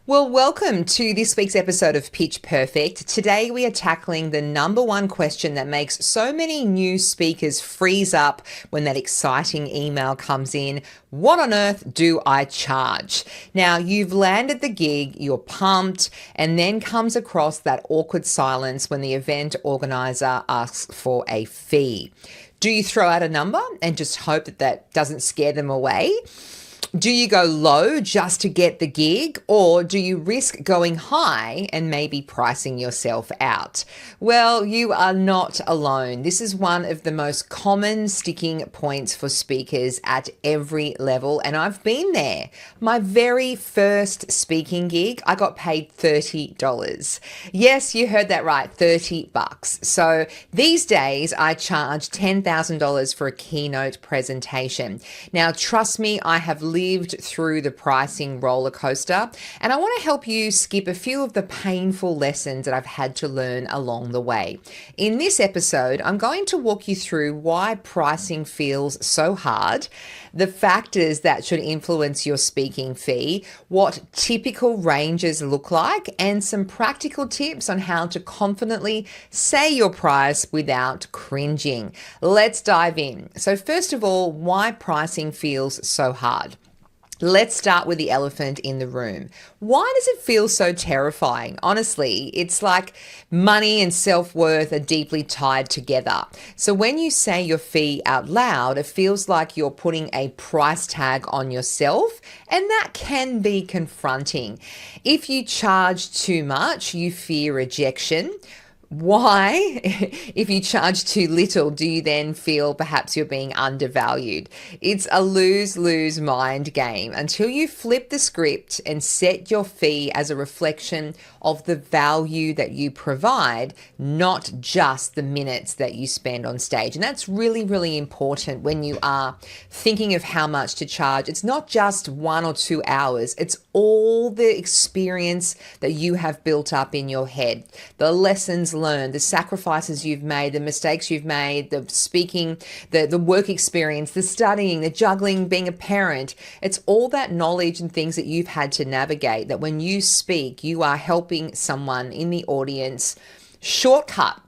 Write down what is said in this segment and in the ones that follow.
Well, welcome to this week's episode of Pitch Perfect. Today we are tackling the number one question that makes so many new speakers freeze up when that exciting email comes in. What on earth do I charge? Now, you've landed the gig, you're pumped, and then comes across that awkward silence when the event organizer asks for a fee. Do you throw out a number and just hope that that doesn't scare them away? Do you go low just to get the gig, or do you risk going high and maybe pricing yourself out? Well, you are not alone. This is one of the most common sticking points for speakers at every level, and I've been there. My very first speaking gig, I got paid $30. Yes, you heard that right, $30. So these days I charge $10,000 for a keynote presentation. Now, trust me, I have lived through the pricing roller coaster, and I want to help you skip a few of the painful lessons that I've had to learn along the way. In this episode, I'm going to walk you through why pricing feels so hard, the factors that should influence your speaking fee, what typical ranges look like, and some practical tips on how to confidently say your price without cringing. Let's dive in. So first of all, why pricing feels so hard. Let's start with the elephant in the room. Why does it feel so terrifying? Honestly, it's like money and self-worth are deeply tied together. So when you say your fee out loud, it feels like you're putting a price tag on yourself, and that can be confronting. If you charge too much, you fear rejection. Why? If you charge too little, do you then feel perhaps you're being undervalued? It's a lose-lose mind game until you flip the script and set your fee as a reflection of the value that you provide, not just the minutes that you spend on stage. And that's really, really important when you are thinking of how much to charge. It's not just 1 or 2 hours. It's all the experience that you have built up in your head, the lessons learned, the sacrifices you've made, the mistakes you've made, the speaking, the work experience, the studying, the juggling, being a parent. It's all that knowledge and things that you've had to navigate that when you speak, you are helping someone in the audience shortcut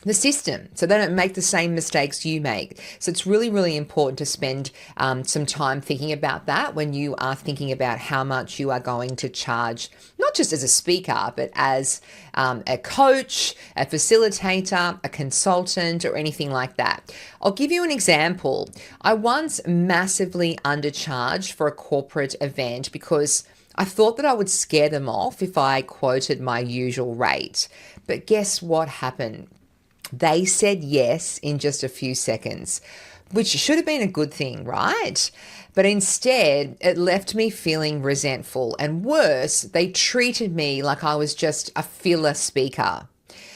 the system so they don't make the same mistakes you make. So it's really, really important to spend some time thinking about that when you are thinking about how much you are going to charge, not just as a speaker, but as a coach, a facilitator, a consultant, or anything like that. I'll give you an example. I once massively undercharged for a corporate event because I thought that I would scare them off if I quoted my usual rate. But guess what happened? They said yes in just a few seconds, which should have been a good thing, right? But instead, it left me feeling resentful, and worse, they treated me like I was just a filler speaker.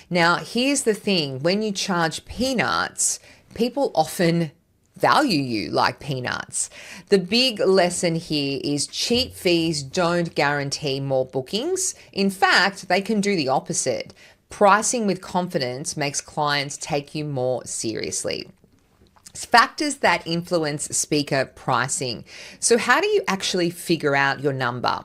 Now, here's the thing. When you charge peanuts, people often value you like peanuts. The big lesson here is cheap fees don't guarantee more bookings. In fact, they can do the opposite. Pricing with confidence makes clients take you more seriously. Factors that influence speaker pricing. So how do you actually figure out your number?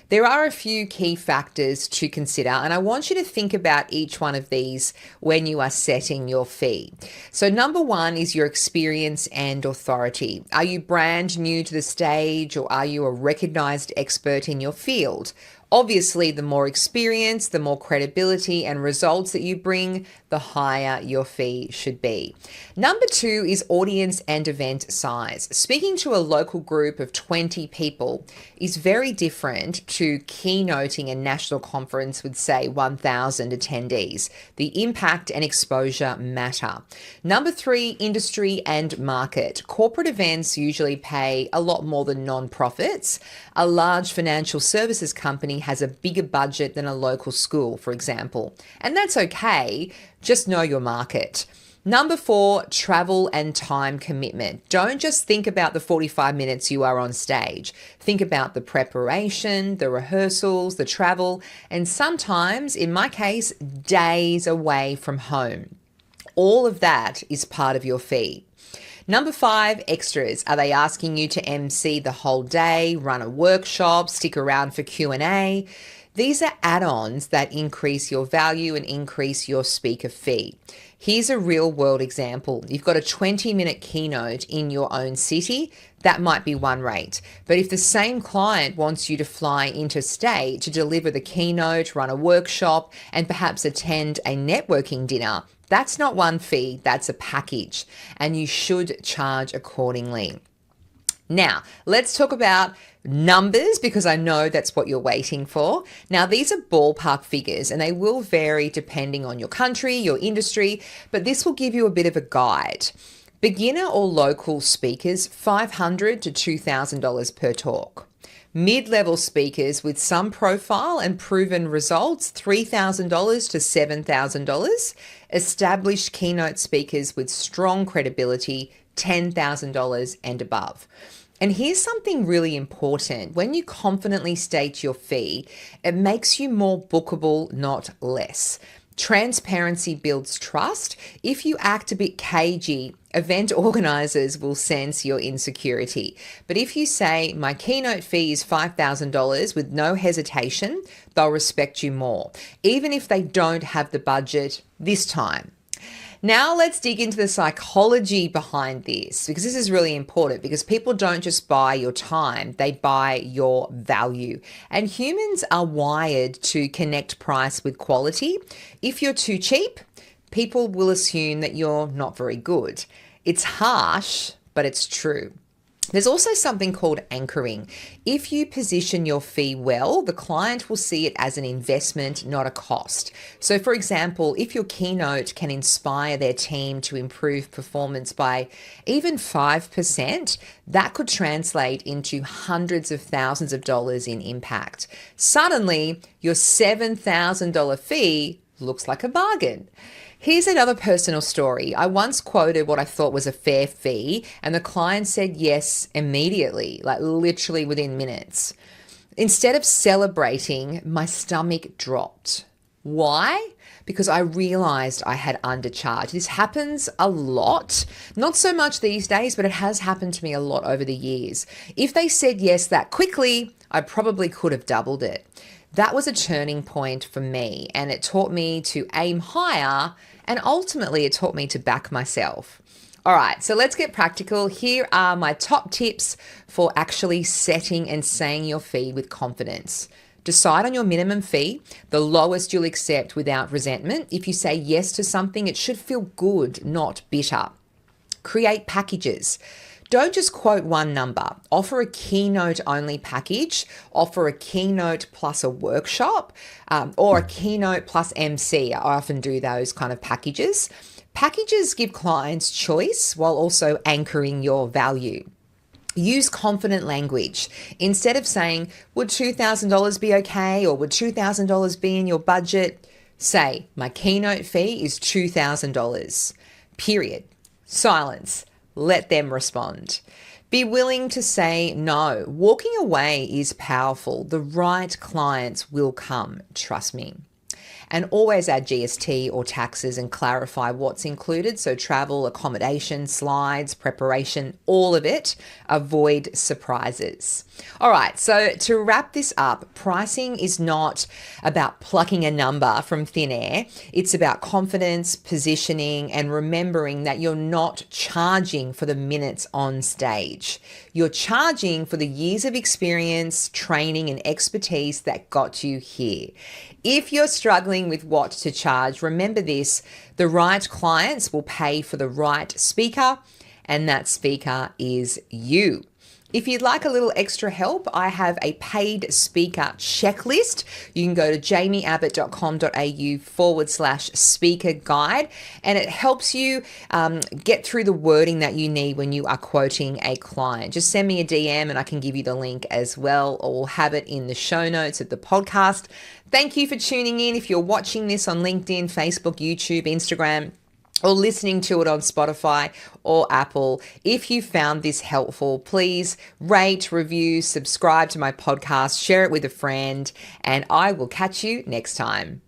There are a few key factors to consider, and I want you to think about each one of these when you are setting your fee. So number one is your experience and authority. Are you brand new to the stage, or are you a recognized expert in your field? Obviously, the more experience, the more credibility and results that you bring, the higher your fee should be. Number two is audience and event size. Speaking to a local group of 20 people is very different to keynoting a national conference with, say, 1,000 attendees. The impact and exposure matter. Number three, industry and market. Corporate events usually pay a lot more than non-profits. A large financial services company has a bigger budget than a local school, for example. And that's okay, just know your market. Number four, travel and time commitment. Don't just think about the 45 minutes you are on stage. Think about the preparation, the rehearsals, the travel, and sometimes, in my case, days away from home. All of that is part of your fee. Number 5, extras. Are they asking you to MC the whole day, run a workshop, stick around for Q&A? These are add-ons that increase your value and increase your speaker fee. Here's a real-world example. You've got a 20-minute keynote in your own city. That might be one rate. But if the same client wants you to fly interstate to deliver the keynote, run a workshop, and perhaps attend a networking dinner, that's not one fee, that's a package, and you should charge accordingly. Now, let's talk about numbers, because I know that's what you're waiting for. Now, these are ballpark figures and they will vary depending on your country, your industry, but this will give you a bit of a guide. Beginner or local speakers, $500 to $2,000 per talk. Mid-level speakers with some profile and proven results, $3,000 to $7,000. Established keynote speakers with strong credibility, $10,000 and above. And here's something really important. When you confidently state your fee, it makes you more bookable, not less. Transparency builds trust. If you act a bit cagey, event organizers will sense your insecurity. But if you say, my keynote fee is $5,000 with no hesitation, they'll respect you more, even if they don't have the budget this time. Now let's dig into the psychology behind this, because this is really important, because people don't just buy your time, they buy your value. And humans are wired to connect price with quality. If you're too cheap, people will assume that you're not very good. It's harsh, but it's true. There's also something called anchoring. If you position your fee well, the client will see it as an investment, not a cost. So for example, if your keynote can inspire their team to improve performance by even 5%, that could translate into hundreds of thousands of dollars in impact. Suddenly, your $7,000 fee looks like a bargain. Here's another personal story. I once quoted what I thought was a fair fee, and the client said yes immediately, like literally within minutes. Instead of celebrating, my stomach dropped. Why? Because I realized I had undercharged. This happens a lot, not so much these days, but it has happened to me a lot over the years. If they said yes that quickly, I probably could have doubled it. That was a turning point for me, and it taught me to aim higher, and ultimately it taught me to back myself. All right, so let's get practical. Here are my top tips for actually setting and saying your fee with confidence. Decide on your minimum fee, the lowest you'll accept without resentment. If you say yes to something, it should feel good, not bitter. Create packages. Don't just quote one number. Offer a keynote only package, offer a keynote plus a workshop, or a keynote plus MC. I often do those kind of packages. Packages give clients choice while also anchoring your value. Use confident language. Instead of saying, would $2,000 be okay? Or would $2,000 be in your budget? Say, my keynote fee is $2,000. Period. Silence. Let them respond. Be willing to say no. Walking away is powerful. The right clients will come, trust me. And always add GST or taxes and clarify what's included. So travel, accommodation, slides, preparation, all of it. Avoid surprises. All right, so to wrap this up, pricing is not about plucking a number from thin air. It's about confidence, positioning, and remembering that you're not charging for the minutes on stage. You're charging for the years of experience, training, and expertise that got you here. If you're struggling with what to charge, remember this: the right clients will pay for the right speaker, and that speaker is you. If you'd like a little extra help, I have a paid speaker checklist. You can go to jamieabbott.com.au/speaker guide, and it helps you get through the wording that you need when you are quoting a client. Just send me a DM and I can give you the link as well, or we'll have it in the show notes of the podcast. Thank you for tuning in. If you're watching this on LinkedIn, Facebook, YouTube, Instagram, or listening to it on Spotify or Apple, if you found this helpful, please rate, review, subscribe to my podcast, share it with a friend, and I will catch you next time.